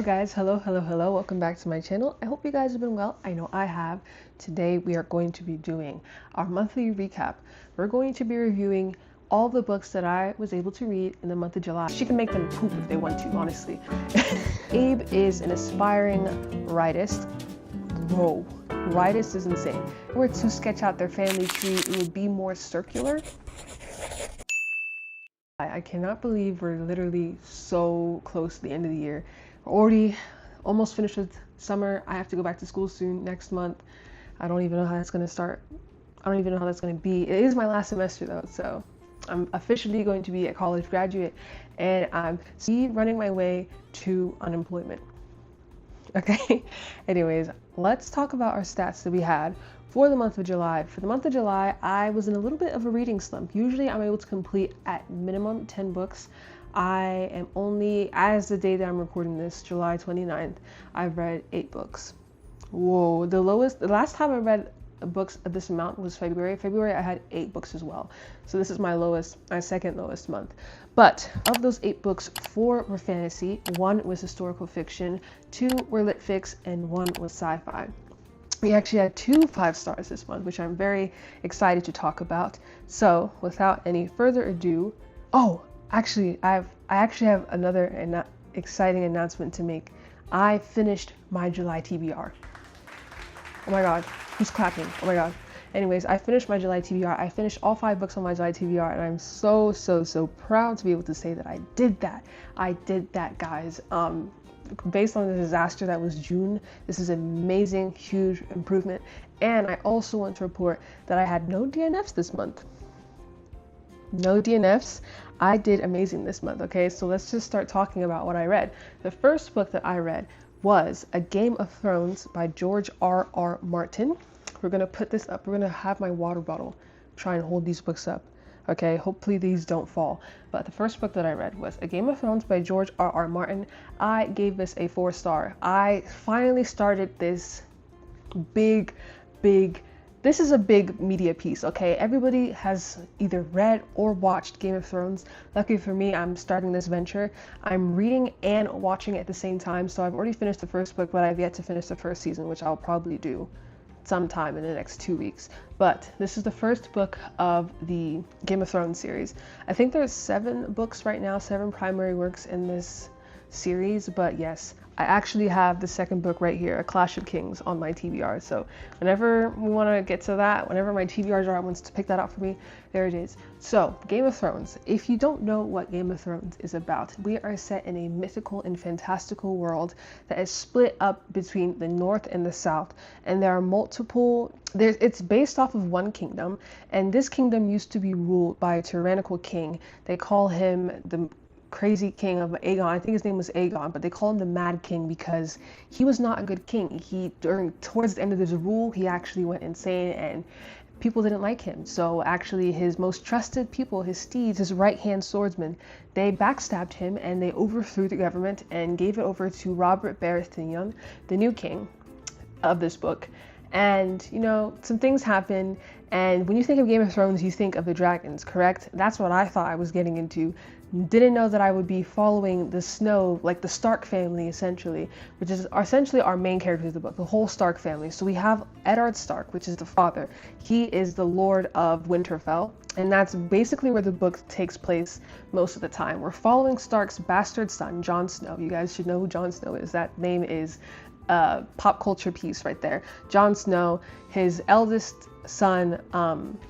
Guys, hello, welcome back to my channel. I hope you guys have been well. I know I have. Today we are going to be doing our monthly recap. We're going to be reviewing all the books that I was able to read in the month of July. She can make them poop if they want to, honestly. Abe is an aspiring writist. Whoa, writist is insane. If we were to sketch out their family tree, it would be more circular. I cannot believe we're literally so close to the end of the year. We're already almost finished with summer. I have to go back to school soon next month. I don't even know how that's going to start. I don't even know how that's going to be. It is my last semester though, so I'm officially going to be a college graduate and I'm running my way to unemployment. Okay, anyways, let's talk about our stats that we had for the month of July. For the month of July, I was in a little bit of a reading slump. Usually I'm able to complete at minimum 10 books. I am only, as the day that I'm recording this, July 29th, I've read 8 books. Whoa, the last time I read books of this amount was February. February I had 8 books as well. So this is my second lowest month. But of those 8 books, 4 were fantasy, 1 was historical fiction, 2 were lit fix, and 1 was sci-fi. We actually had 2 5-stars this month, which I'm very excited to talk about. So without any further ado, I actually have another exciting announcement to make. I finished my July TBR. Oh my god, who's clapping? Oh my god. Anyways, I finished my July TBR. I finished all 5 books on my July TBR, and I'm so proud to be able to say that I did that. I did that, guys. Based on the disaster that was June, this is an amazing, huge improvement. And I also want to report that I had no DNFs this month. No DNFs. I did amazing this month, okay? So let's just start talking about what I read. The first book that I read was A Game of Thrones by George R.R. Martin. We're going to put this up. We're going to have my water bottle try and hold these books up. Okay, hopefully these don't fall. But the first book that I read was A Game of Thrones by George R.R. Martin. I gave this a 4-star. I finally started this this is a big media piece, okay? Everybody has either read or watched Game of Thrones. Lucky for me, I'm starting this venture. I'm reading and watching at the same time, so I've already finished the first book, but I've yet to finish the first season, which I'll probably do sometime in the next 2 weeks. But this is the first book of the Game of Thrones series. I think there's 7 books right now, 7 primary works in this series, but yes, I actually have the second book right here, A Clash of Kings, on my TBR. So whenever we want to get to that, whenever my TBR jar wants to pick that out for me, there it is. So Game of Thrones. If you don't know what Game of Thrones is about, we are set in a mythical and fantastical world that is split up between the North and the South. And there are it's based off of one kingdom. And this kingdom used to be ruled by a tyrannical king. They call him the crazy king of Aegon. I think his name was Aegon, but they call him the Mad King because he was not a good king. Towards the end of his rule, he actually went insane and people didn't like him. So actually his most trusted people, his steeds, his right-hand swordsmen, they backstabbed him and they overthrew the government and gave it over to Robert Baratheon, the new king of this book. And, you know, some things happen, and when you think of Game of Thrones, you think of the dragons, correct? That's what I thought I was getting into. Didn't know that I would be following the Snow, like the Stark family, essentially, which is essentially our main characters of the book, the whole Stark family. So we have Eddard Stark, which is the father. He is the Lord of Winterfell, and that's basically where the book takes place most of the time. We're following Stark's bastard son, Jon Snow. You guys should know who Jon Snow is. That name is pop culture piece right there. Jon Snow, his eldest son.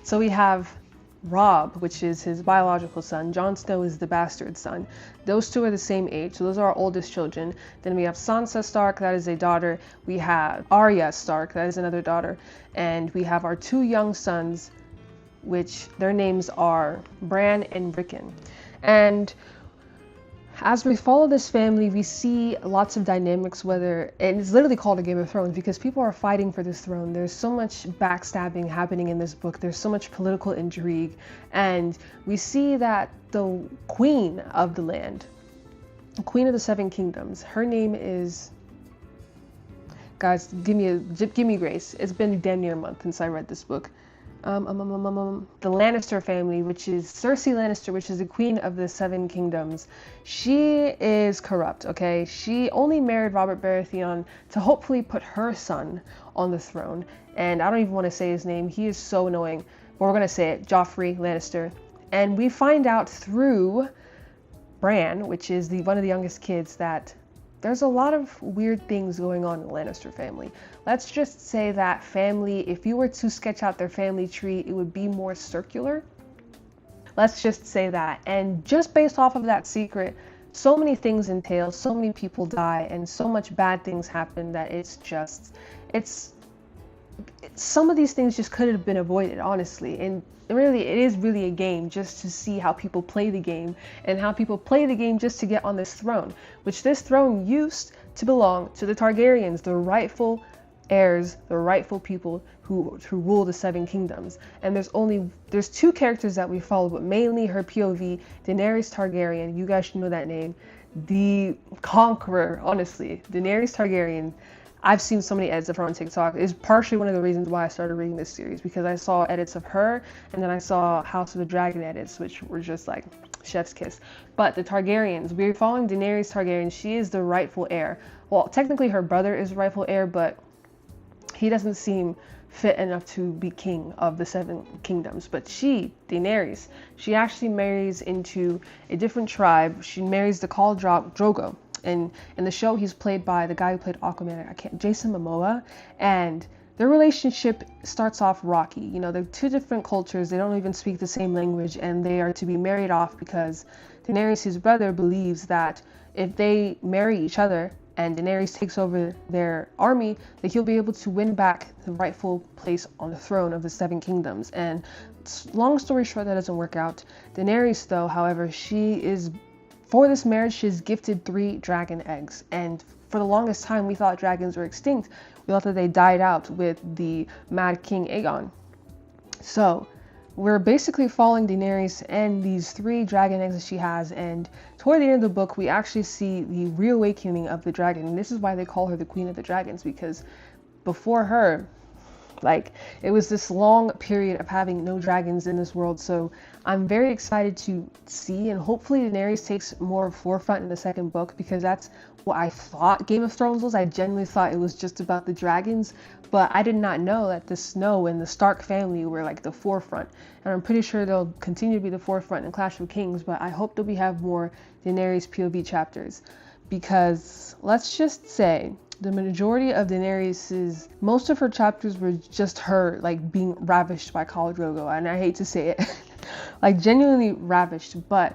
So we have Robb, which is his biological son. Jon Snow is the bastard son. Those two are the same age, so those are our oldest children. Then we have Sansa Stark, that is a daughter. We have Arya Stark, that is another daughter. And we have our 2 young sons, which their names are Bran and Rickon. And as we follow this family, we see lots of dynamics, and it's literally called A Game of Thrones because people are fighting for this throne. There's so much backstabbing happening in this book. There's so much political intrigue. And we see that the queen of the land, the queen of the 7 kingdoms, her name is, guys, give me grace. It's been damn near a month since I read this book. The Lannister family, which is Cersei Lannister, which is the queen of the Seven Kingdoms. She is corrupt, okay? She only married Robert Baratheon to hopefully put her son on the throne. And I don't even want to say his name. He is so annoying. But we're going to say it, Joffrey Lannister. And we find out through Bran, which is one of the youngest kids, that there's a lot of weird things going on in the Lannister family. Let's just say that family, if you were to sketch out their family tree, it would be more circular. Let's just say that. And just based off of that secret, so many things entail, so many people die, and so much bad things happen that some of these things just could have been avoided, honestly. And really, it is really a game just to see how people play the game, and how people play the game just to get on this throne, which this throne used to belong to the Targaryens, the rightful heirs, the rightful people who rule the Seven Kingdoms. And there's two characters that we follow, but mainly her POV, Daenerys Targaryen. You guys should know that name. The Conqueror, honestly, Daenerys Targaryen. I've seen so many edits of her on TikTok. It's partially one of the reasons why I started reading this series, because I saw edits of her, and then I saw House of the Dragon edits, which were just like chef's kiss. But the Targaryens, we're following Daenerys Targaryen. She is the rightful heir. Well, technically her brother is rightful heir, but he doesn't seem fit enough to be king of the Seven Kingdoms. But she, Daenerys, she actually marries into a different tribe. She marries the Khal Drogo. And in the show, he's played by the guy who played Aquaman, Jason Momoa, and their relationship starts off rocky. You know, they're two different cultures, they don't even speak the same language, and they are to be married off because Daenerys, his brother, believes that if they marry each other and Daenerys takes over their army, that he'll be able to win back the rightful place on the throne of the Seven Kingdoms. And long story short, that doesn't work out. Daenerys, though, however, for this marriage, she's gifted 3 dragon eggs. And for the longest time, we thought dragons were extinct. We thought that they died out with the Mad King Aegon. So we're basically following Daenerys and these 3 dragon eggs that she has. And toward the end of the book, we actually see the reawakening of the dragon. And this is why they call her the Queen of the Dragons, because before her, it was this long period of having no dragons in this world. So I'm very excited to see, and hopefully Daenerys takes more forefront in the second book, because that's what I thought Game of Thrones was. I genuinely thought it was just about the dragons, but I did not know that the Snow and the Stark family were like the forefront. And I'm pretty sure they'll continue to be the forefront in Clash of Kings, but I hope that we have more Daenerys POV chapters, because let's just say the majority of most of her chapters were just her being ravished by Khal Drogo, and I hate to say it, genuinely ravished. But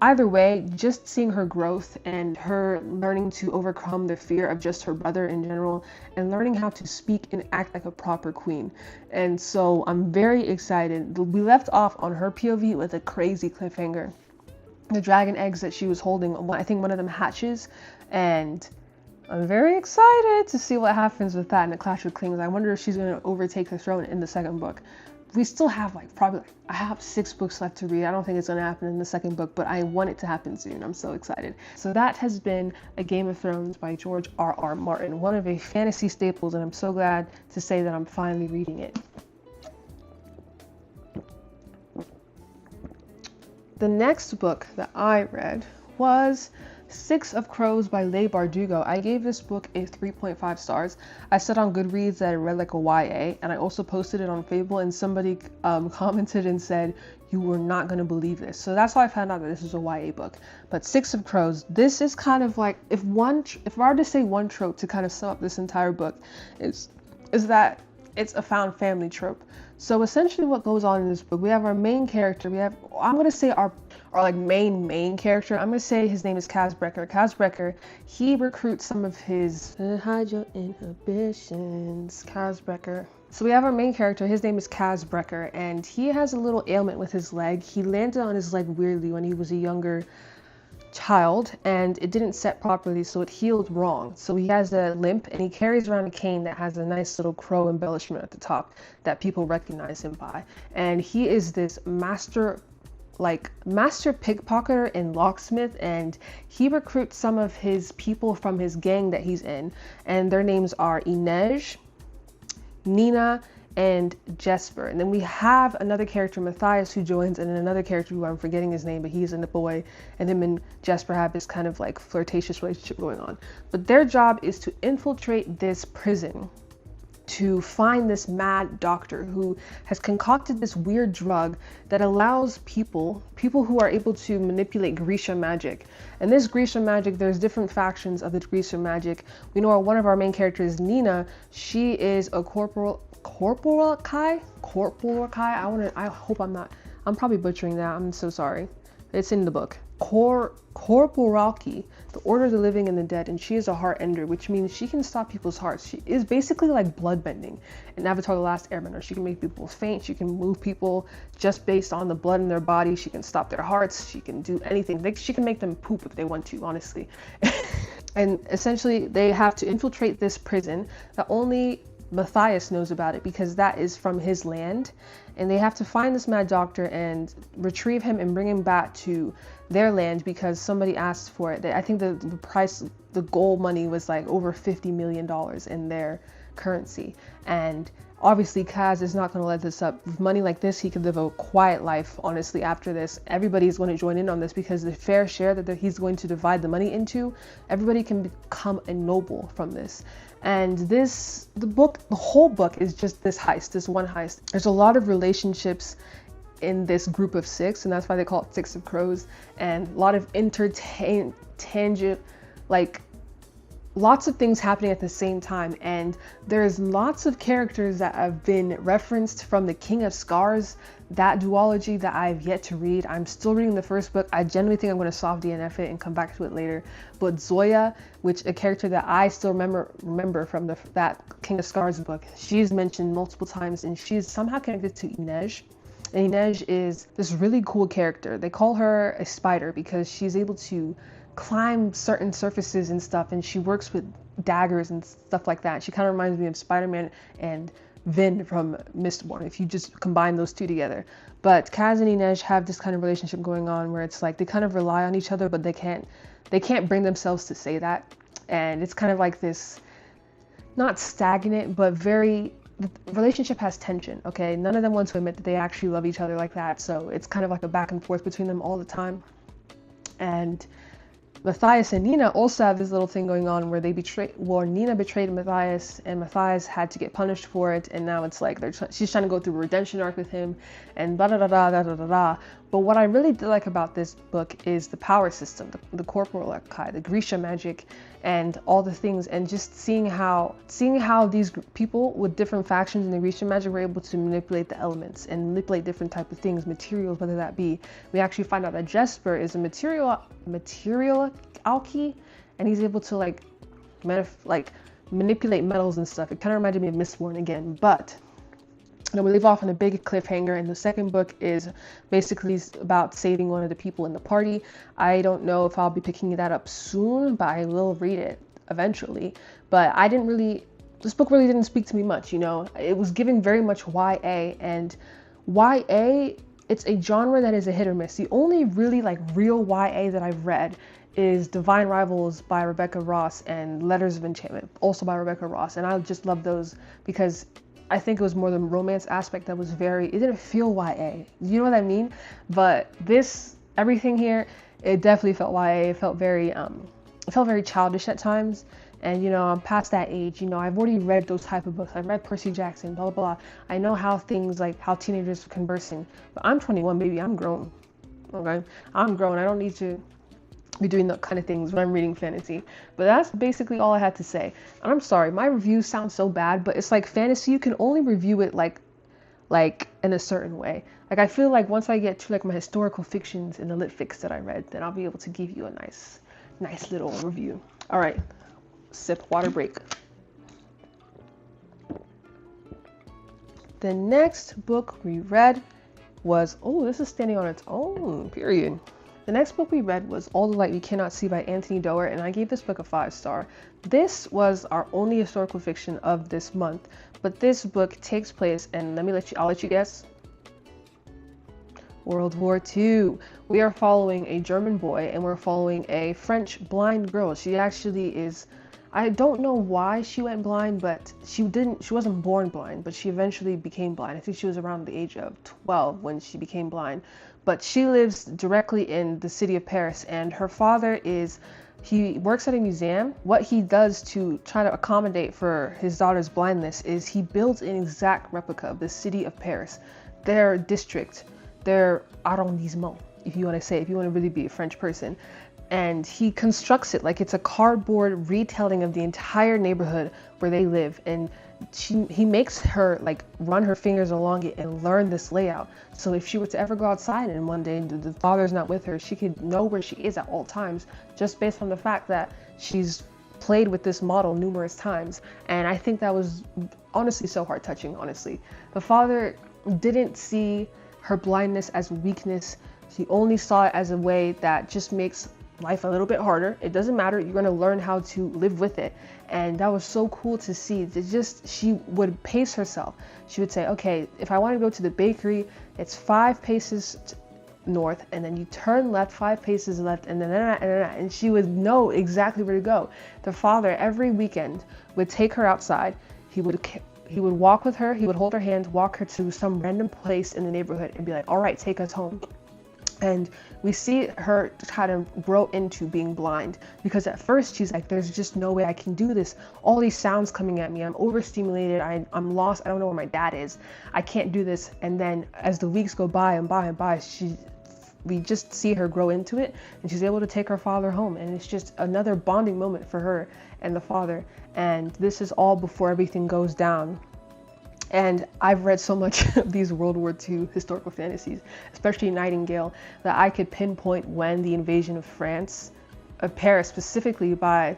either way, just seeing her growth and her learning to overcome the fear of just her brother in general, and learning how to speak and act like a proper queen. And so I'm very excited. We left off on her POV with a crazy cliffhanger. The dragon eggs that she was holding, I think one of them hatches, and I'm very excited to see what happens with that in the Clash of Kings. I wonder if she's going to overtake the throne in the second book. We still have I have 6 books left to read. I don't think it's going to happen in the second book, but I want it to happen soon. I'm so excited. So that has been A Game of Thrones by George R.R. Martin, one of a fantasy staples, and I'm so glad to say that I'm finally reading it. The next book that I read was 6 of Crows by Leigh Bardugo. I gave this book a 3.5 stars. I said on Goodreads that I read like a YA, and I also posted it on Fable, and somebody commented and said, "You were not going to believe this." So that's how I found out that this is a YA book. But 6 of Crows, this is kind of like, if I were to say one trope to kind of sum up this entire book, is that it's a found family trope. So essentially what goes on in this book, we have our main character, I'm going to say our main character, I'm going to say his name is Kaz Brekker. Kaz Brekker, he recruits some of his, hide your inhibitions, Kaz Brekker. So we have our main character, his name is Kaz Brekker, and he has a little ailment with his leg. He landed on his leg weirdly when he was a younger child, and it didn't set properly, so it healed wrong. So he has a limp, and he carries around a cane that has a nice little crow embellishment at the top that people recognize him by. And he is this master pickpocketer and locksmith, and he recruits some of his people from his gang that he's in, and their names are Inej, Nina, and Jesper. And then we have another character, Matthias, who joins, and then another character who I'm forgetting his name, but he's a boy, and him and Jesper have this kind of like flirtatious relationship going on. But their job is to infiltrate this prison to find this mad doctor who has concocted this weird drug that allows people who are able to manipulate Grisha magic. And this Grisha magic, there's different factions of the Grisha magic. We know one of our main characters, Nina. She is a corporal Kai. I hope I'm probably butchering that. I'm so sorry. It's in the book. Corporalki, the Order of the Living and the Dead, and she is a heart ender, which means she can stop people's hearts. She is basically like bloodbending in Avatar: The Last Airbender. She can make people faint. She can move people just based on the blood in their body. She can stop their hearts. She can do anything. She can make them poop if they want to, honestly. And essentially, they have to infiltrate this prison that only Matthias knows about it because that is from his land, and they have to find this mad doctor and retrieve him and bring him back to their land because somebody asked for it. I think the price, the gold money was like over $50 million in their currency, and obviously Kaz is not going to let this up. With money like this, he could live a quiet life. Honestly, after this, everybody's going to join in on this because the fair share that he's going to divide the money into, everybody can become a noble from this. And the whole book is just this one heist. There's a lot of relationships in this group of six, and that's why they call it Six of Crows, and a lot of tangent, like lots of things happening at the same time. And there's lots of characters that have been referenced from the King of Scars, that duology that I've yet to read. I'm still reading the first book. I genuinely think I'm going to soft DNF it and come back to it later. But Zoya, which a character that I still remember from that King of Scars book, she's mentioned multiple times, and she's somehow connected to Inej. And Inej is this really cool character. They call her a spider because she's able to climb certain surfaces and stuff, and she works with daggers and stuff like that. She kind of reminds me of Spider-Man and Vin from Mistborn, if you just combine those two together. But Kaz and Inej have this kind of relationship going on where it's like they kind of rely on each other, but they can't bring themselves to say that. And it's kind of like this, not stagnant, but the relationship has tension, okay? None of them want to admit that they actually love each other like that, so it's kind of like a back and forth between them all the time. And Matthias and Nina also have this little thing going on where Nina betrayed Matthias, and Matthias had to get punished for it, and now it's like she's trying to go through a redemption arc with him, and blah, blah, blah, blah, blah, blah, blah. But what I really did like about this book is the power system, the corporal Kai, the Grisha magic, and all the things, and just seeing how these people with different factions in the Grisha magic were able to manipulate the elements and manipulate different type of things, materials, whether that be. We actually find out that Jesper is a material alky, and he's able to manipulate metals and stuff. It kind of reminded me of Mistborn again, but we leave off on a big cliffhanger, and the second book is basically about saving one of the people in the party. I don't know if I'll be picking that up soon, but I will read it eventually. But this book really didn't speak to me much, It was giving very much YA, and YA, it's a genre that is a hit or miss. The only really real YA that I've read is Divine Rivals by Rebecca Ross and Letters of Enchantment, also by Rebecca Ross. And I just love those because I think it was more the romance aspect that was it didn't feel YA. You know what I mean? But everything here, it definitely felt YA. It felt very childish at times. And, I'm past that age. I've already read those type of books. I've read Percy Jackson, blah, blah, blah. I know how things how teenagers are conversing. But I'm 21, baby. I'm grown. Okay? I'm grown. I don't need to be doing that kind of things when I'm reading fantasy. But that's basically all I had to say. And I'm sorry, my reviews sound so bad, but it's like fantasy, you can only review it like in a certain way. I feel like once I get to my historical fictions and the lit fics that I read, then I'll be able to give you a nice little review. All right, sip, water break. The next book we read was, this is standing on its own, period. The next book we read was All the Light We Cannot See by Anthony Doerr, and I gave this book a 5-star. This was our only historical fiction of this month, but this book takes place, and I'll let you guess, World War II. We are following a German boy, and we're following a French blind girl. She actually is, I don't know why she went blind, but she wasn't born blind, but she eventually became blind. I think she was around the age of 12 when she became blind. But she lives directly in the city of Paris, and her father he works at a museum. What he does to try to accommodate for his daughter's blindness is he builds an exact replica of the city of Paris, their district, their arrondissement, if you want to say, if you want to really be a French person. And he constructs it like it's a cardboard retelling of the entire neighborhood where they live. And he makes her like run her fingers along it and learn this layout. So if she were to ever go outside and one day the father's not with her, she could know where she is at all times, just based on the fact that she's played with this model numerous times. And I think that was honestly so heart touching, honestly. The father didn't see her blindness as weakness. He only saw it as a way that just makes life a little bit harder. It doesn't matter. You're going to learn how to live with it. And that was so cool to see. She would pace herself. She would say, okay, if I want to go to the bakery, it's 5 paces north, and then you turn left 5 paces left, and then and she would know exactly where to go. The father every weekend would take her outside. He would walk with her. He would hold her hand, walk her to some random place in the neighborhood, and be like, all right, take us home. And we see her kind of grow into being blind, because at first she's like, there's just no way I can do this. All these sounds coming at me. I'm overstimulated. I'm lost. I don't know where my dad is. I can't do this. And then as the weeks go by and by and by, we just see her grow into it, and she's able to take her father home. And it's just another bonding moment for her and the father. And this is all before everything goes down. And I've read so much of these World War II historical fantasies, especially Nightingale, that I could pinpoint when the invasion of Paris specifically by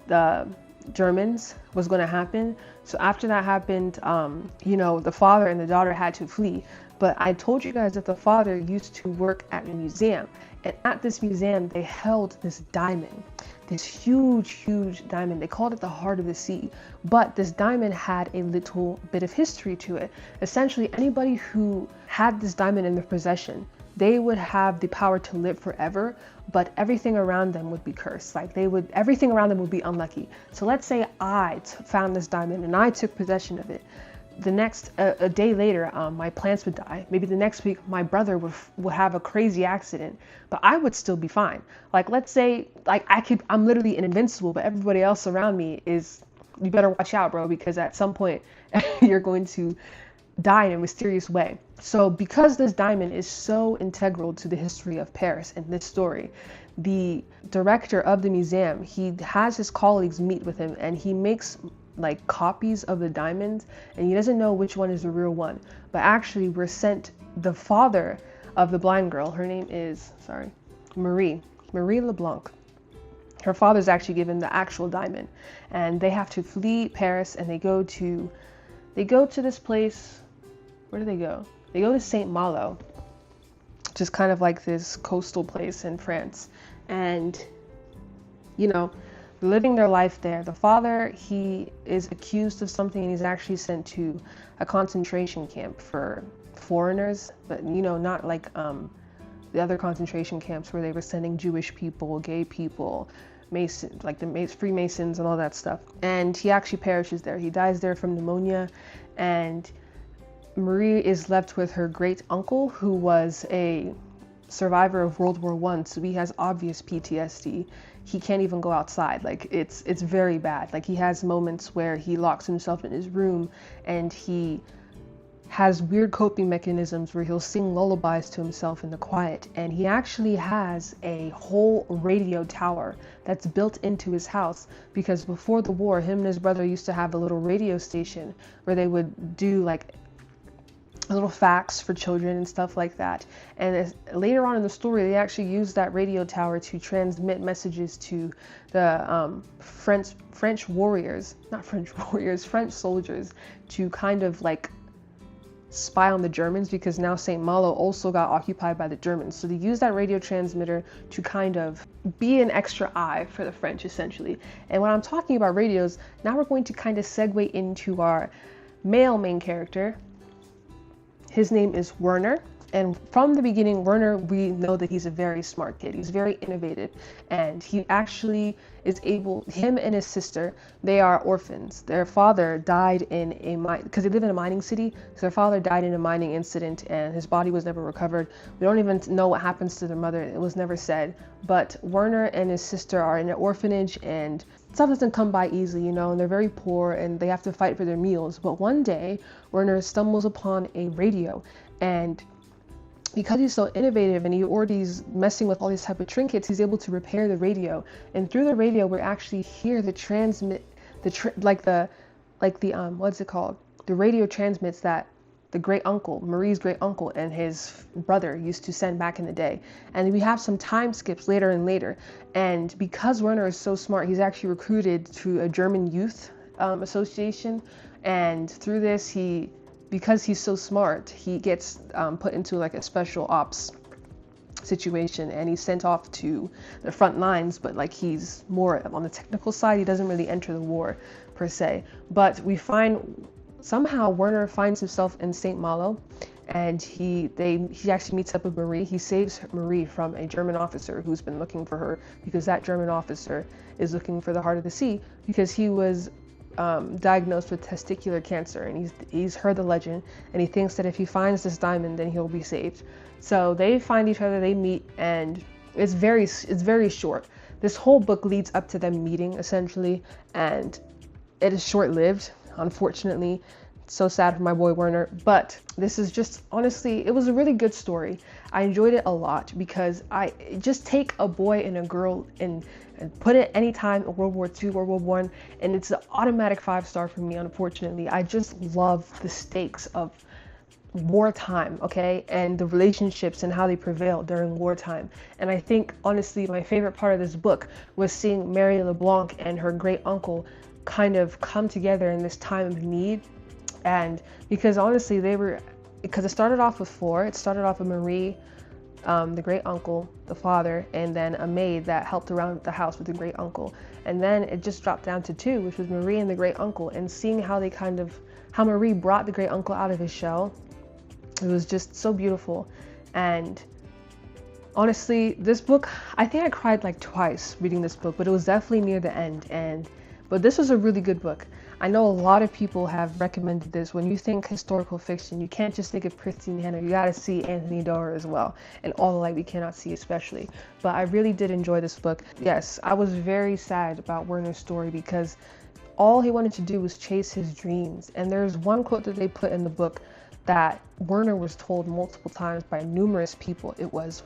the Germans was going to happen. So after that happened, the father and the daughter had to flee. But I told you guys that the father used to work at a museum. And at this museum, they held this diamond, this huge diamond. They called it the heart of the sea. But this diamond had a little bit of history to it. Essentially, anybody who had this diamond in their possession, they would have the power to live forever, but everything around them would be cursed. Everything around them would be unlucky. So let's say I found this diamond and I took possession of it. A day later, my plants would die. Maybe the next week, my brother would have a crazy accident, but I would still be fine. Like, let's say, I'm literally invincible, but everybody else around me you better watch out, bro, because at some point you're going to die in a mysterious way. So because this diamond is so integral to the history of Paris and this story, the director of the museum, he has his colleagues meet with him, and he makes copies of the diamonds, and he doesn't know which one is the real one. But actually, we're sent the father of the blind girl. Her name is Marie LeBlanc. Her father's actually given the actual diamond, and they have to flee Paris, and they go to this place. Where do they go? They go to Saint Malo, which is kind of like this coastal place in France, and living their life there. The father, he is accused of something, and he's actually sent to a concentration camp for foreigners, but not like the other concentration camps where they were sending Jewish people, gay people, Masons, like the Freemasons and all that stuff. And he actually perishes there. He dies there from pneumonia, and Marie is left with her great uncle, who was a survivor of World War I, so he has obvious PTSD. He can't even go outside. It's very bad. He has moments where he locks himself in his room, and he has weird coping mechanisms where he'll sing lullabies to himself in the quiet. And he actually has a whole radio tower that's built into his house, because before the war, him and his brother used to have a little radio station where they would do little facts for children and stuff like that. And later on in the story, they actually used that radio tower to transmit messages to the French soldiers, to kind of spy on the Germans, because now St. Malo also got occupied by the Germans. So they used that radio transmitter to kind of be an extra eye for the French, essentially. And when I'm talking about radios, now we're going to kind of segue into our male main character. His name is Werner, And from the beginning, Werner, we know that he's a very smart kid. He's very innovative. And he actually is able, him and his sister, they are orphans. Their father died in a mine, because they live in a mining city. So their father died in a mining incident and his body was never recovered. We don't even know what happens to their mother. It was never said. But Werner and his sister are in an orphanage, and stuff doesn't come by easily, you know, and they're very poor and they have to fight for their meals. But one day, Werner stumbles upon a radio, and because he's so innovative and he already's messing with all these type of trinkets, he's able to repair the radio. And through the radio, we actually hear the what's it called? The radio transmits that the great uncle, Marie's great uncle, and his brother used to send back in the day. And we have some time skips later and later. And because Werner is so smart, he's actually recruited to a German youth association. And through this, because he's so smart, he gets put into like a special ops situation, and he's sent off to the front lines, but like he's more on the technical side. He doesn't really enter the war per se. But we find somehow Werner finds himself in St. Malo, and he actually meets up with Marie. He saves Marie from a German officer who's been looking for her, because that German officer is looking for the heart of the sea, because he was diagnosed with testicular cancer, and he's heard the legend, and he thinks that if he finds this diamond, then he'll be saved. So they find each other, they meet, and it's very short. This whole book leads up to them meeting essentially, and it is short-lived, unfortunately. So sad for my boy Werner, but this is just, honestly, it was a really good story. I enjoyed it a lot, because I just take a boy and a girl and put it anytime in World War II, World War I, and it's an automatic 5-star for me, unfortunately. I just love the stakes of wartime, okay, and the relationships and how they prevail during wartime. And I think, honestly, my favorite part of this book was seeing Mary LeBlanc and her great uncle kind of come together in this time of need. And because honestly, because it started off with 4. It started off with Marie, the great uncle, the father, and then a maid that helped around the house with the great uncle. And then it just dropped down to 2, which was Marie and the great uncle, and seeing how Marie brought the great uncle out of his shell. It was just so beautiful. And honestly, this book, I think I cried like twice reading this book, but it was definitely near the end. But this was a really good book. I know a lot of people have recommended this. When you think historical fiction, you can't just think of Christine Hanna. You gotta see Anthony Doerr as well, and All the Light We Cannot See especially. But I really did enjoy this book. Yes, I was very sad about Werner's story, because all he wanted to do was chase his dreams. And there's one quote that they put in the book that Werner was told multiple times by numerous people. It was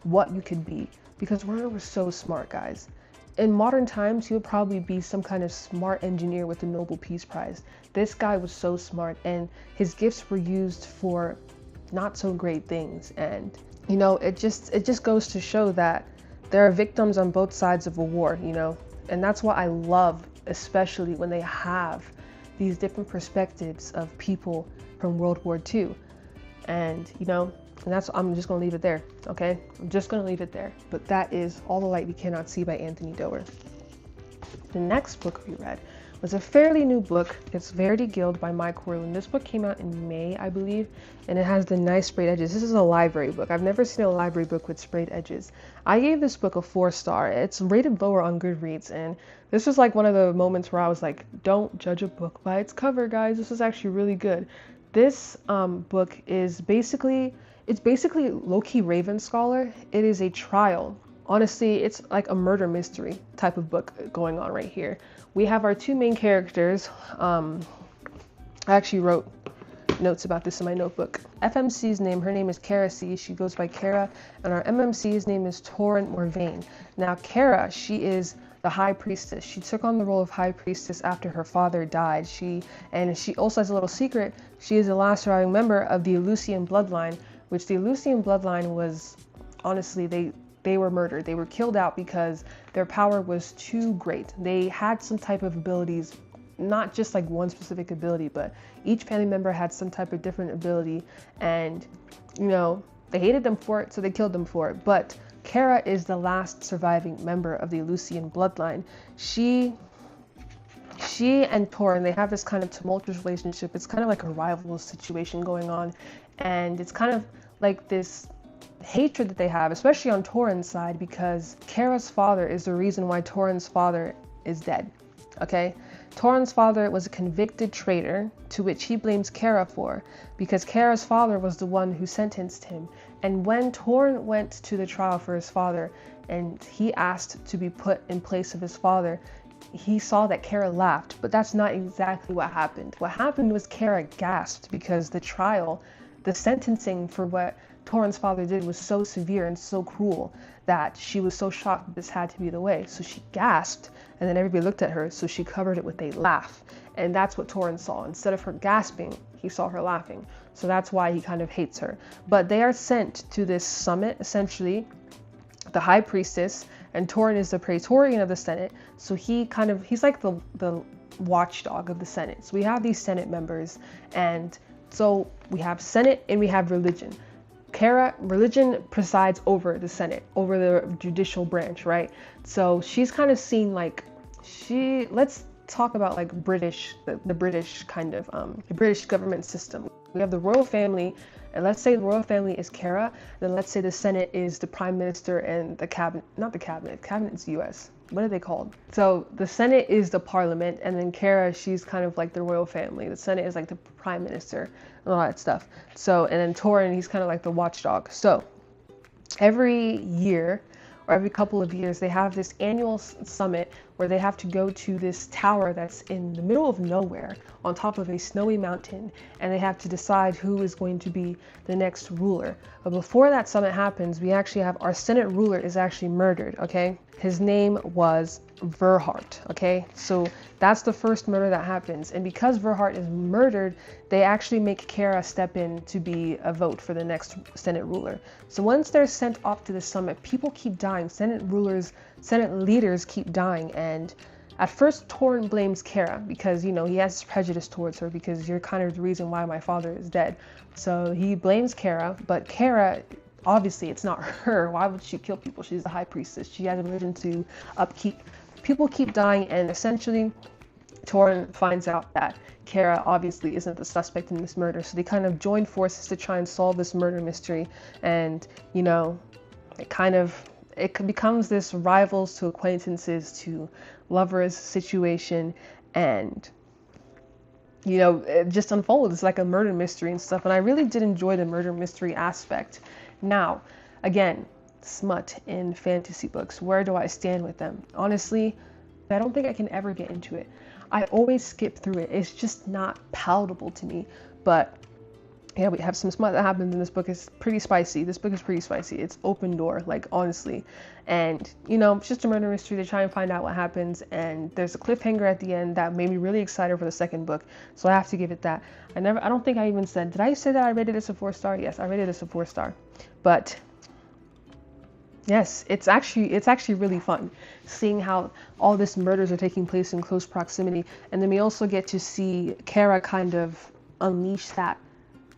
what you could be, because Werner was so smart, guys. In modern times, he would probably be some kind of smart engineer with the Nobel Peace Prize. This guy was so smart, and his gifts were used for not so great things. And you know, it just goes to show that there are victims on both sides of a war, you know. And that's what I love, especially when they have these different perspectives of people from World War II. And you know, and I'm just gonna leave it there, okay? I'm just gonna leave it there. But that is All the Light We Cannot See by Anthony Doerr. The next book we read was a fairly new book. It's Verity Guild by Mike Horlin. This book came out in May, I believe, and it has the nice sprayed edges. This is a library book. I've never seen a library book with sprayed edges. I gave this book a 4-star. It's rated lower on Goodreads, and this was like one of the moments where I was like, don't judge a book by its cover, guys. This is actually really good. This book is basically low-key Raven Scholar. It is a trial. Honestly, it's like a murder mystery type of book going on right here. We have our 2 main characters. I actually wrote notes about this in my notebook. FMC's name, her name is Kara C. She goes by Kara, and our MMC's name is Torrent Morvain. Now, Kara, she is the High Priestess. She took on the role of High Priestess after her father died. She also has a little secret. She is the last surviving member of the Eleusinian bloodline, which the Eleusinian bloodline was, honestly, they were murdered. They were killed out because their power was too great. They had some type of abilities, not just like one specific ability, but each family member had some type of different ability, and you know, they hated them for it, so they killed them for it. But Kara is the last surviving member of the Eleusinian bloodline. She she and Torin, they have this kind of tumultuous relationship. It's kind of like a rival situation going on, and it's kind of like this hatred that they have, especially on Torin's side, because Kara's father is the reason why Torin's father is dead. Okay? Torin's father was a convicted traitor, to which he blames Kara for, because Kara's father was the one who sentenced him. And when Torin went to the trial for his father, and he asked to be put in place of his father, he saw that Kara laughed, but that's not exactly what happened. What happened was Kara gasped because the trial, the sentencing for what Torin's father did was so severe and so cruel that she was so shocked that this had to be the way. So she gasped, and then everybody looked at her, so she covered it with a laugh. And that's what Torin saw. Instead of her gasping, he saw her laughing. So that's why he kind of hates her. But they are sent to this summit, essentially, the high priestess, and Torin is the praetorian of the Senate. So he's like the watchdog of the Senate. So we have these Senate members, and so we have Senate and we have religion. Religion presides over the Senate, over the judicial branch, right? So she's kind of seen like, let's talk about like the British kind of, the British government system. We have the royal family, and let's say the royal family is Kara, then let's say the Senate is the prime minister and the cabinet, not the cabinet is US. What are they called? So the Senate is the parliament, and then Kara, she's kind of like the royal family. The Senate is like the prime minister and all that stuff. So, and then Torin, he's kind of like the watchdog. So every year or every couple of years, they have this annual summit where they have to go to this tower that's in the middle of nowhere on top of a snowy mountain, and they have to decide who is going to be the next ruler. But before that summit happens, we actually have our Senate ruler is actually murdered, okay? His name was Verhart, okay? So that's the first murder that happens. And because Verhart is murdered, they actually make Kara step in to be a vote for the next Senate ruler. So once they're sent off to the summit, people keep dying. Senate leaders keep dying. And at first, Torin blames Kara because, you know, he has prejudice towards her because you're kind of the reason why my father is dead. So he blames Kara, but Kara, obviously, it's not her. Why would she kill people? She's the high priestess. She has a religion to upkeep. People keep dying, and essentially, Torin finds out that Kara obviously isn't the suspect in this murder. So they kind of join forces to try and solve this murder mystery. And, you know, it becomes this rivals to acquaintances to lovers situation, and you know, it just unfolds. It's like a murder mystery and stuff, and I really did enjoy the murder mystery aspect. Now, again, smut in fantasy books, where do I stand with them? Honestly, I don't think I can ever get into it. I always skip through it. It's just not palatable to me. But yeah, we have some smut that happens in this book. It's pretty spicy. This book is pretty spicy. It's open door, like, honestly. And, you know, it's just a murder mystery to try and find out what happens. And there's a cliffhanger at the end that made me really excited for the second book. So I have to give it that. I don't think I even said, did I say that I rated this a 4-star? Yes, I rated this a 4-star. But yes, it's actually really fun seeing how all this murders are taking place in close proximity. And then we also get to see Kara kind of unleash that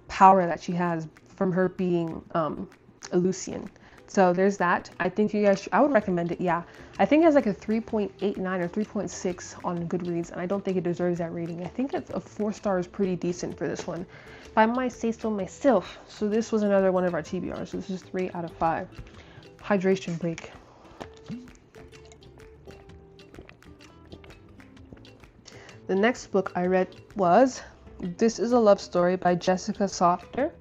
power that she has from her being a Lucian. So there's that. I think I would recommend it. Yeah, I think it has like a 3.89 or 3.6 on Goodreads, and I don't think it deserves that rating. I think it's a 4-star is pretty decent for this one, if I might say so myself. So this was another one of our TBRs. So this is 3 out of 5. Hydration break. The next book I read was This Is a Love Story by Jessica Soffer.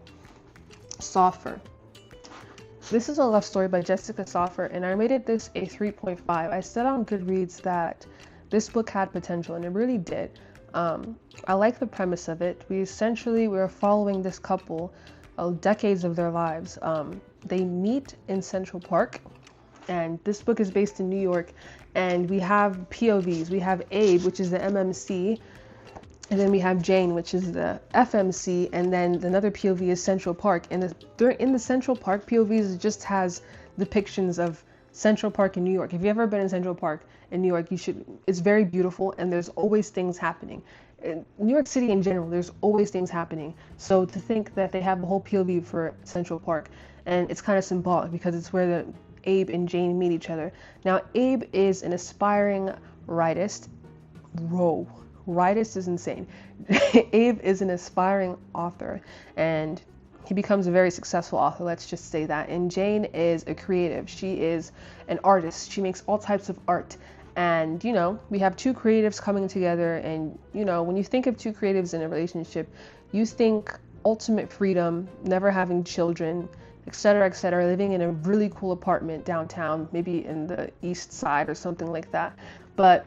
This is a love story by Jessica Soffer, and I rated this a 3.5. I said on Goodreads that this book had potential, and it really did. I like the premise of it. We're following this couple, decades of their lives. They meet in Central Park, and this book is based in New York, and we have POVs. We have Abe, which is the MMC, and then we have Jane, which is the FMC, and then another POV is Central Park. And in the Central Park POVs, it just has depictions of Central Park in New York. If you've ever been in Central Park in New York, it's very beautiful, and there's always things happening. In New York City in general, there's always things happening. So to think that they have a whole POV for Central Park, and it's kind of symbolic because it's where Abe and Jane meet each other. Now, Abe is an aspiring writer, bro, writers is insane. Abe is an aspiring author, and he becomes a very successful author, let's just say that. And Jane is a creative. She is an artist. She makes all types of art. And, you know, we have two creatives coming together. And, you know, when you think of two creatives in a relationship, you think ultimate freedom, never having children, etc., living in a really cool apartment downtown, maybe in the East Side or something like that. But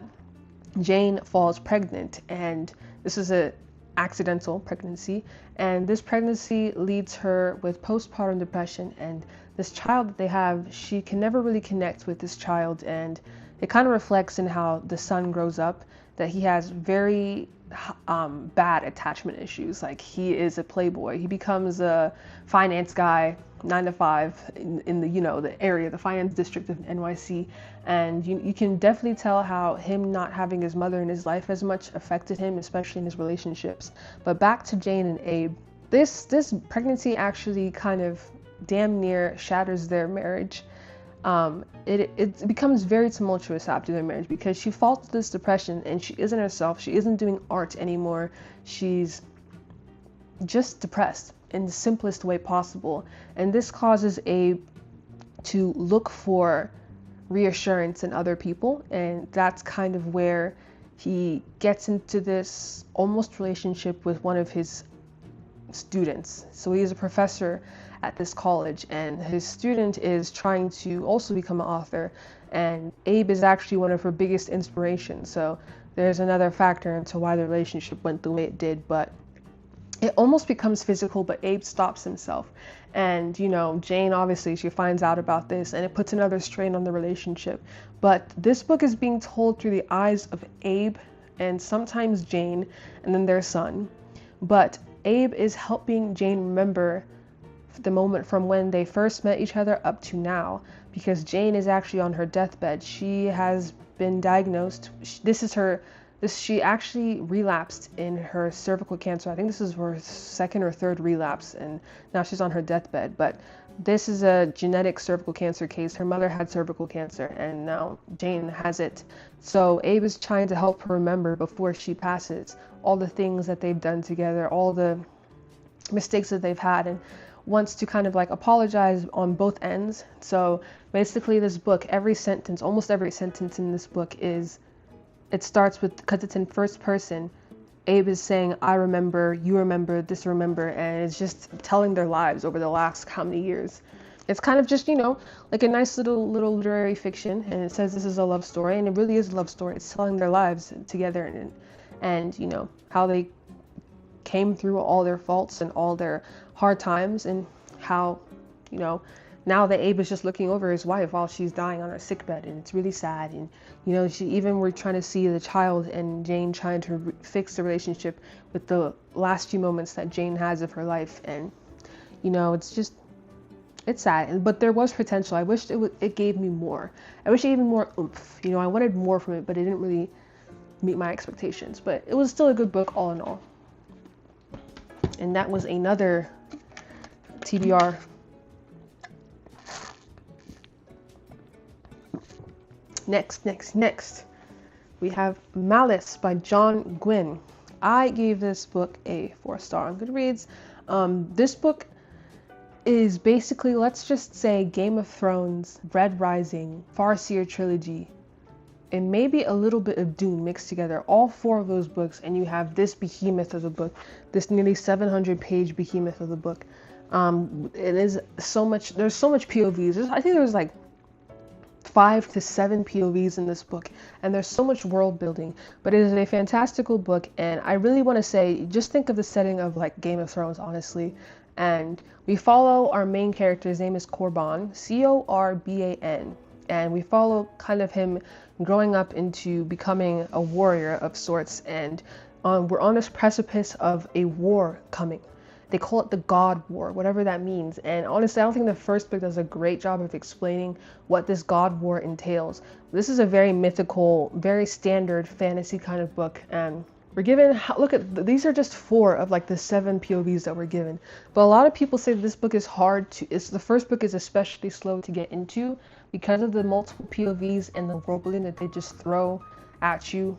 Jane falls pregnant, and this is a accidental pregnancy, and this pregnancy leads her with postpartum depression. And this child that they have, she can never really connect with this child, and it kind of reflects in how the son grows up, that he has very bad attachment issues. Like, he is a playboy. He becomes a finance guy, 9 to 5 in the, you know, the area, the finance district of NYC. And you can definitely tell how him not having his mother in his life as much affected him, especially in his relationships. But back to Jane and Abe, this pregnancy actually kind of damn near shatters their marriage. It becomes very tumultuous after their marriage, because she falls to this depression and she isn't herself. She isn't doing art anymore. She's just depressed in the simplest way possible. And this causes Abe to look for reassurance in other people. And that's kind of where he gets into this almost relationship with one of his students. So he is a professor at this college, and his student is trying to also become an author, and Abe is actually one of her biggest inspirations. So there's another factor into why the relationship went the way it did. But it almost becomes physical, but Abe stops himself. And, you know, Jane, obviously, she finds out about this, and it puts another strain on the relationship. But this book is being told through the eyes of Abe and sometimes Jane and then their son. But Abe is helping Jane remember the moment from when they first met each other up to now, because Jane is actually on her deathbed. She has been diagnosed. She actually relapsed in her cervical cancer. I think this is her second or third relapse, and now she's on her deathbed. But this is a genetic cervical cancer case. Her mother had cervical cancer, and now Jane has it. So Abe is trying to help her remember before she passes all the things that they've done together, all the mistakes that they've had, and wants to kind of like apologize on both ends. So basically this book, almost every sentence in this book it starts with, because it's in first person, Abe is saying, I remember, you remember, this remember, and it's just telling their lives over the last how many years. It's kind of just, you know, like a nice little literary fiction, and it says this is a love story, and it really is a love story. It's telling their lives together, and you know, how they came through all their faults and all their hard times, and how, you know, now that Abe is just looking over his wife while she's dying on her sickbed, and it's really sad. And you know, we're trying to see the child and Jane trying to fix the relationship with the last few moments that Jane has of her life. And you know, it's sad, but there was potential. I wished it gave me more. I wish it gave me more oomph. You know, I wanted more from it, but it didn't really meet my expectations. But it was still a good book all in all. And that was another TBR. Next, we have Malice by John Gwynne. I gave this book a 4-star on Goodreads. This book is basically, let's just say, Game of Thrones, Red Rising, Farseer trilogy, and maybe a little bit of Dune mixed together. All 4 of those books, and you have this behemoth of a book, this nearly 700-page behemoth of a book. It is so much. There's so much POVs. I think there's like 5 to 7 POVs in this book, and there's so much world building. But it is a fantastical book, and I really want to say, just think of the setting of like Game of Thrones, honestly. And we follow our main character. His name is Corban, Corban, and we follow kind of him growing up into becoming a warrior of sorts. And we're on this precipice of a war coming. They call it the God War, whatever that means. And honestly, I don't think the first book does a great job of explaining what this God War entails. This is a very mythical, very standard fantasy kind of book. And we're given, look at, these are just 4 of like the 7 POVs that we're given. But a lot of people say that this book is the first book is especially slow to get into because of the multiple POVs and the world building that they just throw at you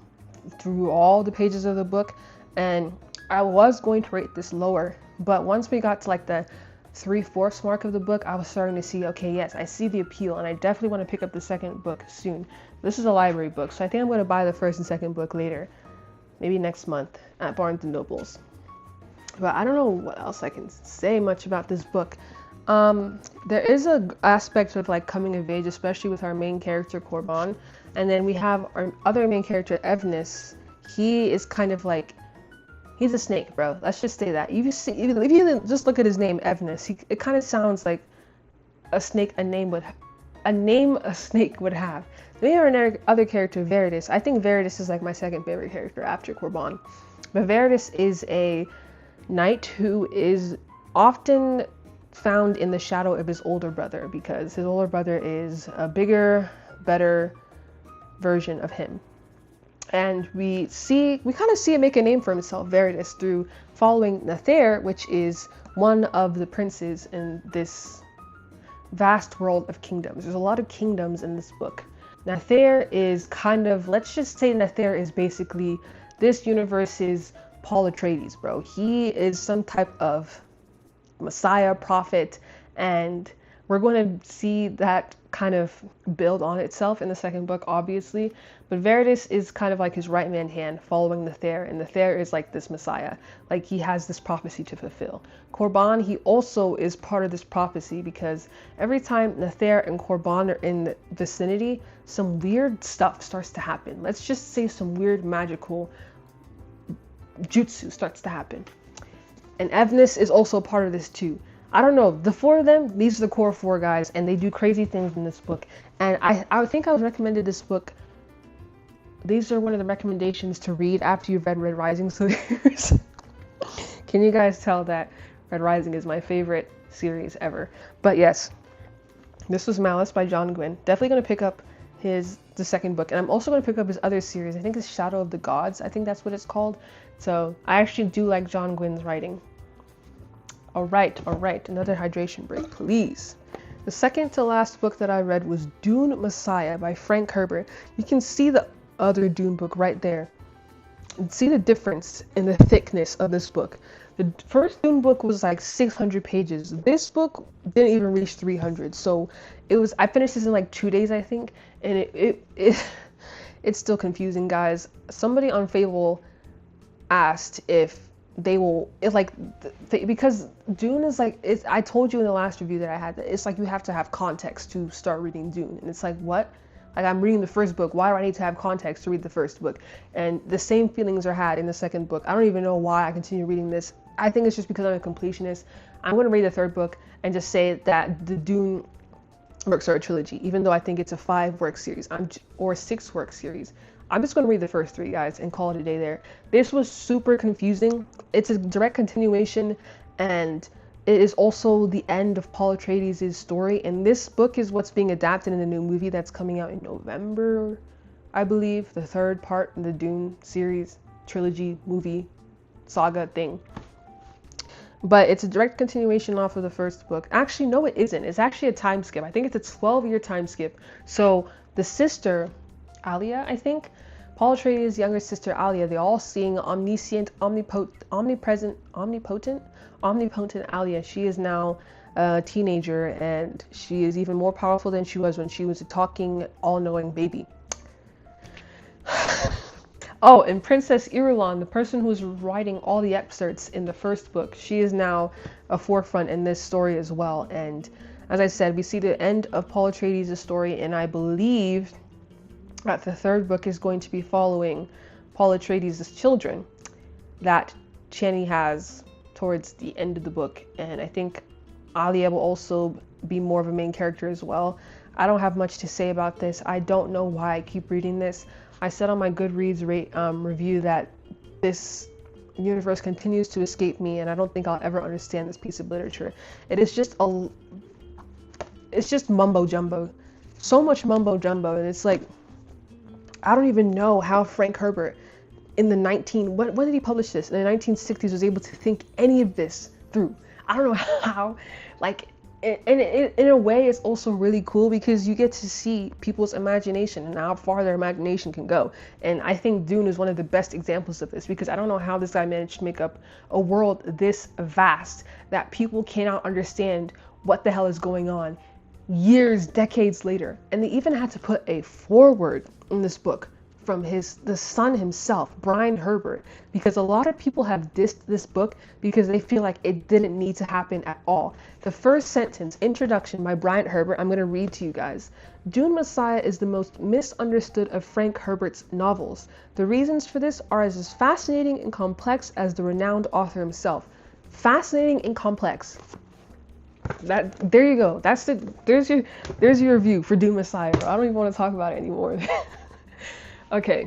through all the pages of the book, and I was going to rate this lower, but once we got to like the 3/4 mark of the book, I was starting to see, okay, yes, I see the appeal, and I definitely want to pick up the second book soon. This is a library book, so I think I'm going to buy the first and second book later, maybe next month at Barnes & Nobles. But I don't know what else I can say much about this book. There is a aspect of like coming of age, especially with our main character Corban, and then we have our other main character Evnis. He is kind of like, he's a snake, bro. Let's just say that. If you just look at his name, Evnis, it kind of sounds like a snake. A name a snake would have. Then we have our other character, Veritas. I think Veritas is like my second favorite character after Corban. But Veritas is a knight who is often found in the shadow of his older brother, because his older brother is a bigger, better version of him. And we kind of see him make a name for himself, Veritas, through following Nathair, which is one of the princes in this vast world of kingdoms. There's a lot of kingdoms in this book. Nathair is kind of, let's just say Nathair is basically this universe's Paul Atreides, bro. He is some type of Messiah, prophet, and we're going to see that kind of build on itself in the second book, obviously. But Veritas is kind of like his right-hand hand following Nathair, and Nathair is like this Messiah. Like, he has this prophecy to fulfill. Corban, he also is part of this prophecy, because every time Nathair and Corban are in the vicinity, some weird stuff starts to happen. Let's just say some weird magical jutsu starts to happen. And Evnis is also part of this too. I don't know, the four of them, these are the core four guys, and they do crazy things in this book. And I think I was recommended this book. These are one of the recommendations to read after you've read Red Rising. So can you guys tell that Red Rising is my favorite series ever? But yes, this was Malice by John Gwynne. Definitely going to pick up the second book, and I'm also going to pick up his other series. I think it's Shadow of the Gods. I think that's what it's called. So I actually do like John Gwynne's writing. All right, another hydration break, please. The second to last book that I read was Dune Messiah by Frank Herbert. You can see the other Dune book right there. And see the difference in the thickness of this book. The first Dune book was like 600 pages. This book didn't even reach 300. So I finished this in like 2 days, I think. And it's still confusing, guys. Somebody on Fable asked if they will, because Dune is like, I told you in the last review that I had, that it's like you have to have context to start reading Dune. And it's like, what? Like, I'm reading the first book. Why do I need to have context to read the first book? And the same feelings are had in the second book. I don't even know why I continue reading this. I think it's just because I'm a completionist. I'm going to read the third book and just say that the Dune works are a trilogy, even though I think it's a 5-work series or a 6-work series. I'm just going to read the first 3, guys, and call it a day there. This was super confusing. It's a direct continuation, and it is also the end of Paul Atreides' story. And this book is what's being adapted in the new movie that's coming out in November, I believe. The third part in the Dune series, trilogy, movie, saga thing. But it's a direct continuation off of the first book. Actually, no, it isn't. It's actually a time skip. I think it's a 12-year time skip. So the sister, Alia, I think, Paul Atreides' younger sister Alia, they're all seeing omniscient, omnipotent Alia. She is now a teenager, and she is even more powerful than she was when she was a talking, all-knowing baby. Oh, and Princess Irulan, the person who's writing all the excerpts in the first book, she is now a forefront in this story as well. And as I said, we see the end of Paul Atreides' story, and I believe that the third book is going to be following Paul Atreides' children that Chani has towards the end of the book. And I think Alia will also be more of a main character as well. I don't have much to say about this. I don't know why I keep reading this. I said on my Goodreads review that this universe continues to escape me, and I don't think I'll ever understand this piece of literature. It's just mumbo jumbo. So much mumbo jumbo, and it's like, I don't even know how Frank Herbert in the when did he publish this? In the 1960s was able to think any of this through. I don't know how. Like, in a way, it's also really cool because you get to see people's imagination and how far their imagination can go. And I think Dune is one of the best examples of this, because I don't know how this guy managed to make up a world this vast that people cannot understand what the hell is going on years, decades later. And they even had to put a foreword in this book from the son himself, Brian Herbert, because a lot of people have dissed this book because they feel like it didn't need to happen at all. The first sentence, introduction by Brian Herbert, I'm going to read to you guys. Dune Messiah is the most misunderstood of Frank Herbert's novels. The reasons for this are as fascinating and complex as the renowned author himself. Fascinating and complex. There you go. There's your review for Dune Messiah. I don't even want to talk about it anymore. Okay,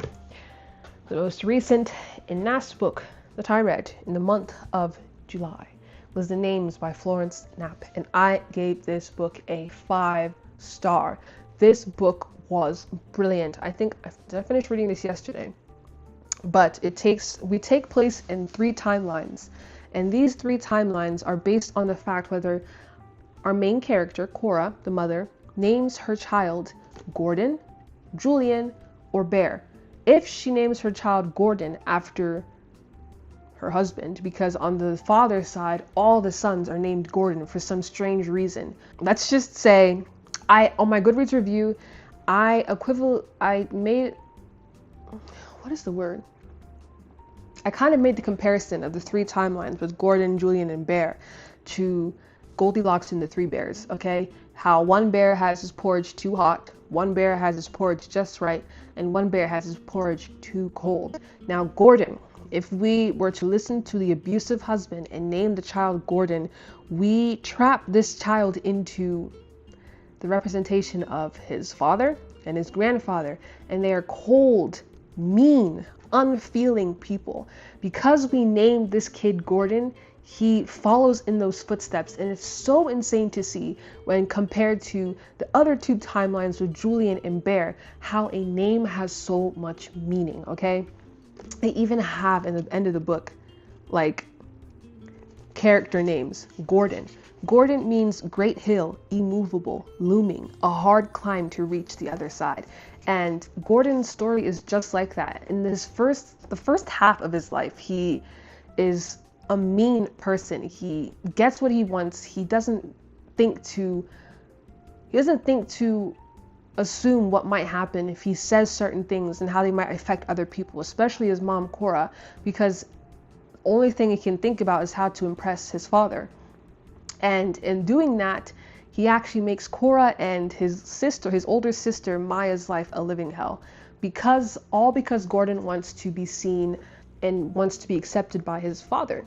the most recent and last book that I read in the month of July was The Names by Florence Knapp, and I gave this book a 5-star. This book was brilliant. I think I finished reading this yesterday, but we take place in 3 timelines, and these 3 timelines are based on the fact whether our main character, Cora, the mother, names her child Gordon, Julian, or Bear. If she names her child Gordon after her husband, because on the father's side, all the sons are named Gordon for some strange reason. Let's just say, on my Goodreads review, I made, what is the word? I kind of made the comparison of the 3 timelines with Gordon, Julian, and Bear to Goldilocks and the 3 Bears, okay? How one bear has his porridge too hot, one bear has his porridge just right, and one bear has his porridge too cold. Now, Gordon, if we were to listen to the abusive husband and name the child Gordon, we trap this child into the representation of his father and his grandfather, and they are cold, mean, unfeeling people. Because we named this kid Gordon, he follows in those footsteps, and it's so insane to see when compared to the other 2 timelines with Julian and Bear, how a name has so much meaning, okay? They even have in the end of the book, like, character names. Gordon. Gordon means great hill, immovable, looming, a hard climb to reach the other side. And Gordon's story is just like that. In the first half of his life, he is a mean person. He gets what he wants. He doesn't think to assume what might happen if he says certain things and how they might affect other people, especially his mom Cora, because the only thing he can think about is how to impress his father. And in doing that, he actually makes Cora and his older sister Maya's life a living hell, because Gordon wants to be seen and wants to be accepted by his father.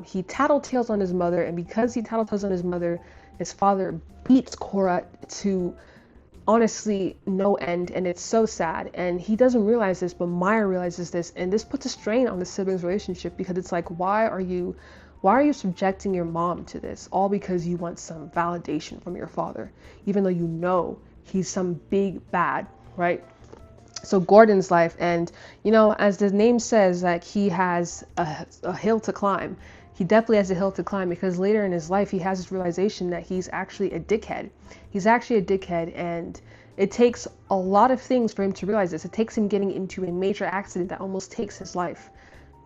He tattletales on his mother, and because he tattletales on his mother, his father beats Cora to honestly no end, and it's so sad. And he doesn't realize this, but Maya realizes this, and this puts a strain on the siblings' relationship, because it's like, why are you subjecting your mom to this, all because you want some validation from your father, even though you know he's some big bad, right? So Gordon's life, and as the name says, like, he has a hill to climb. He definitely has a hill to climb, because later in his life he has this realization that he's actually a dickhead. And it takes a lot of things for him to realize this. It takes him getting into a major accident that almost takes his life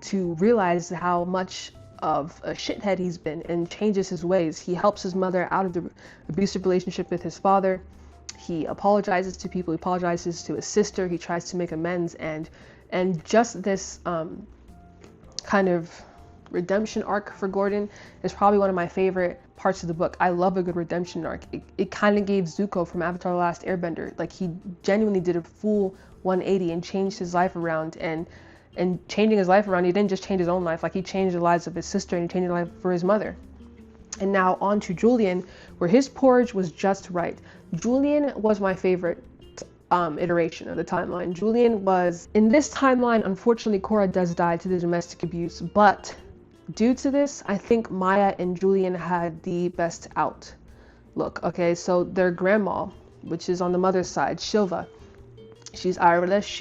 to realize how much of a shithead he's been, and changes his ways. He helps his mother out of the abusive relationship with his father. He apologizes to people. He apologizes to his sister. He tries to make amends, and just this kind of redemption arc for Gordon is probably one of my favorite parts of the book. I love a good redemption arc. It kind of gave Zuko from Avatar: The Last Airbender. Like, he genuinely did a full 180 and changed his life around. And changing his life around, he didn't just change his own life. Like, he changed the lives of his sister, and he changed the life for his mother. And now on to Julian, where his porridge was just right. Julian was my favorite iteration of the timeline. Julian was, in this timeline, unfortunately, Cora does die to the domestic abuse, but due to this, I think Maya and Julian had the best outlook. Okay, so their grandma, which is on the mother's side, Shilva, she's Irish.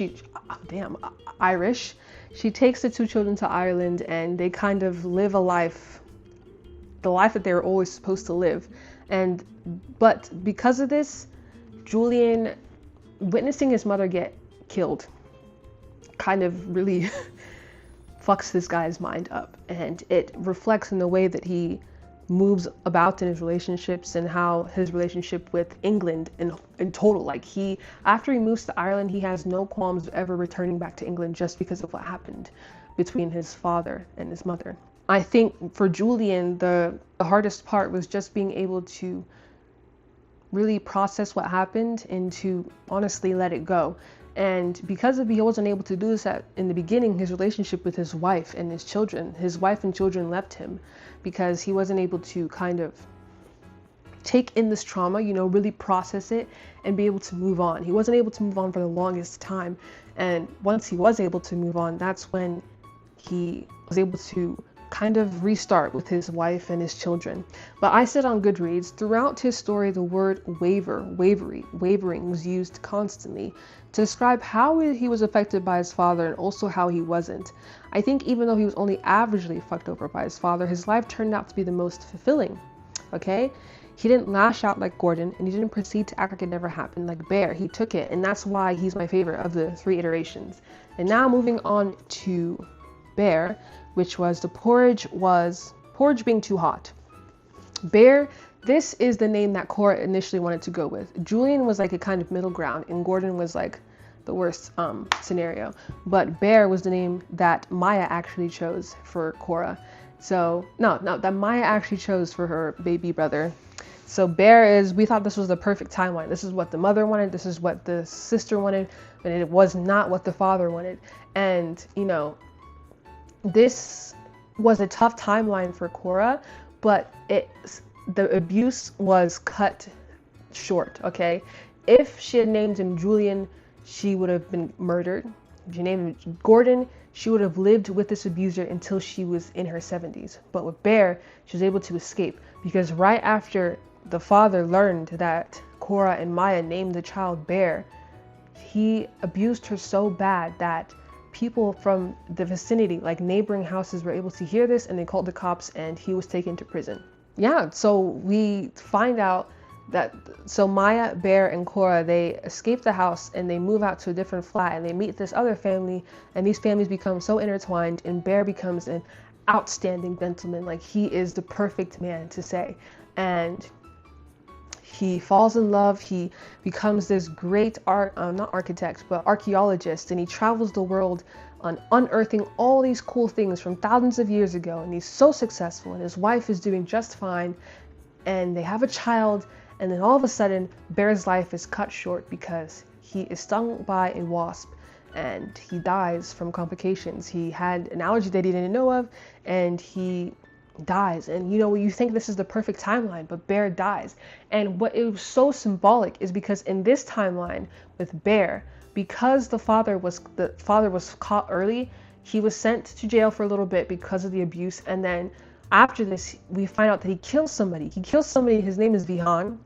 She takes the 2 children to Ireland, and they kind of live the life that they were always supposed to live. But because of this, Julian witnessing his mother get killed kind of really fucks this guy's mind up, and it reflects in the way that he moves about in his relationships and how his relationship with England in total, like after he moves to Ireland, he has no qualms of ever returning back to England just because of what happened between his father and his mother. I think for Julian, the hardest part was just being able to really process what happened and to honestly let it go. And because he wasn't able to do this in the beginning, his relationship with his wife and his wife and children left him because he wasn't able to kind of take in this trauma, really process it and be able to move on. He wasn't able to move on for the longest time. And once he was able to move on, that's when he was able to kind of restart with his wife and his children. But I said on Goodreads, throughout his story, the word wavering was used constantly to describe how he was affected by his father and also how he wasn't. I think even though he was only averagely fucked over by his father, his life turned out to be the most fulfilling, okay? He didn't lash out like Gordon, and he didn't proceed to act like it never happened like Bear. He took it, and that's why he's my favorite of the 3 iterations. And now moving on to Bear, which was the porridge being too hot. Bear, this is the name that Cora initially wanted to go with. Julian was like a kind of middle ground, and Gordon was like the worst scenario. But Bear was the name that Maya actually chose for Cora. So, no, that Maya actually chose for her baby brother. So Bear we thought this was the perfect timeline. This is what the mother wanted, this is what the sister wanted, but it was not what the father wanted. And, this was a tough timeline for Cora, but the abuse was cut short, okay? If she had named him Julian, she would have been murdered. If she named him Gordon, she would have lived with this abuser until she was in her 70s. But with Bear, she was able to escape because right after the father learned that Cora and Maya named the child Bear, he abused her so bad that people from the vicinity, like neighboring houses, were able to hear this, and they called the cops, and he was taken to prison. Yeah, so we find out that Maya, Bear, and Cora, they escape the house and they move out to a different flat, and they meet this other family, and these families become so intertwined, and Bear becomes an outstanding gentleman. Like, he is the perfect man to say. And he falls in love. He becomes this great not architect, but archaeologist, and he travels the world on unearthing all these cool things from thousands of years ago. And he's so successful, and his wife is doing just fine, and they have a child. And then all of a sudden, Bear's life is cut short because he is stung by a wasp, and he dies from complications. He had an allergy that he didn't know of, and he dies. And you think this is the perfect timeline, but Bear dies. And what it was so symbolic is because in this timeline with Bear, because the father was caught early, he was sent to jail for a little bit because of the abuse. And then after this, we find out that he kills somebody. His name is Vihan.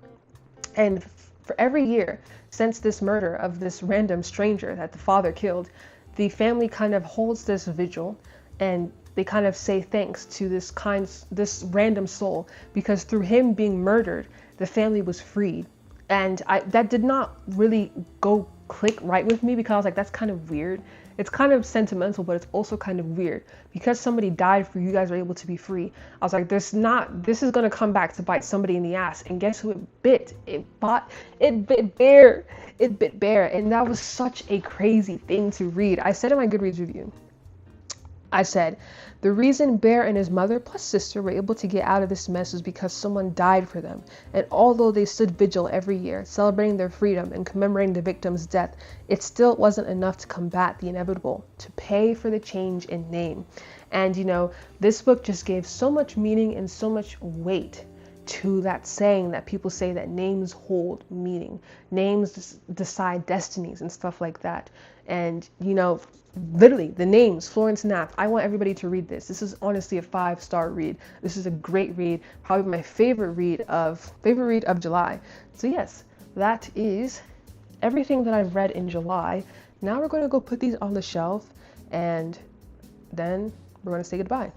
And for every year since this murder of this random stranger that the father killed, the family kind of holds this vigil, and they kind of say thanks to this random soul, because through him being murdered, the family was freed. And that did not really click right with me, because I was like, that's kind of weird. It's kind of sentimental, but it's also kind of weird. Because somebody died for you guys are able to be free. I was like, this is gonna come back to bite somebody in the ass. And guess who it bit? It bit Bear. It bit Bear. And that was such a crazy thing to read. I said in my Goodreads review, I said, the reason Bear and his mother plus sister were able to get out of this mess was because someone died for them. And although they stood vigil every year, celebrating their freedom and commemorating the victim's death, it still wasn't enough to combat the inevitable, to pay for the change in name. And this book just gave so much meaning and so much weight to that saying that people say, that names hold meaning. Names decide destinies and stuff like that. And, literally, the names, Florence Knapp. I want everybody to read this. This is honestly a 5-star read. This is a great read. Probably my favorite read of July. So yes, that is everything that I've read in July. Now we're going to go put these on the shelf, and then we're going to say goodbye.